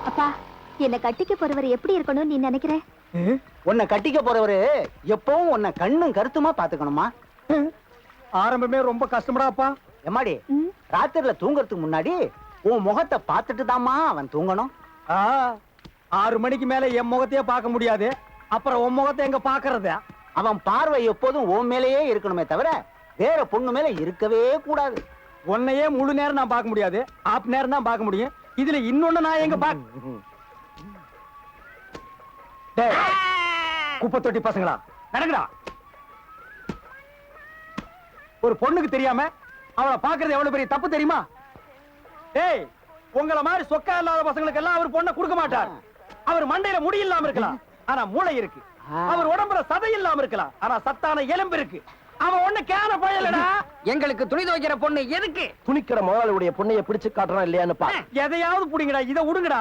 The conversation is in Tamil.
அப்பா, என்ன கட்டிக்க போறவர் எப்படி இருக்கணும்னு நீ நினைக்கிற? உன்னை கட்டிக்க போறவரு எப்பவும் உன்னை கண்ணும் கருத்துமா பாத்துக்கணுமா? ஆரம்பமே ரொம்ப கஷ்டமாடாப்பா. எம்மாடி, ராத்திரில தூங்கறதுக்கு முன்னாடி உன் முகத்தை பார்த்துட்டு தாமா அவன் தூங்கணும். 6 மணிக்கு மேல என் முகத்தையே பார்க்க முடியாது, அப்புறம் உன் முகத்தை எங்க பாக்குறது? அவன் பார்வை எப்போதும் உன் மேலேயே இருக்கணுமே தவிர வேற பொண்ணு மேல இருக்கவே கூடாது. உன்னையே முழு நேரம் நான் பார்க்க முடியாது, ஆப் நேரம் தான் பார்க்க முடியும். இதுல இன்னொன்னு நான் எங்க குப்பை தொட்டி பசங்களா, நடக்குடா. ஒரு பொண்ணுக்கு தெரியாம அவளை பாக்குறது எவ்வளவு பெரிய தப்பு தெரியுமா? ஏய், உங்கள மாதிரி சொக்கா இல்லாத பசங்களுக்கு எல்லாம் அவர் பொண்ணை கொடுக்க மாட்டார். அவர் மண்டையில முடி இல்லாம இருக்கலாம், ஆனா மூளை இருக்கு. அவர் உடம்புல சதை இல்லாம இருக்கலாம், ஆனா சத்தான எலும்பு இருக்கு. அவன் ஒண்ணு கேன பயலடா. எங்களுக்கு துணி துவைக்கிற பொண்ணு எதுக்கு? துணிக்கிற முதலாளியுடைய பொண்ணைய பிடிச்சு காட்டுறான் இல்லையான்னு பா. எதையாவது புடிங்கடா, இதை விடுங்கடா.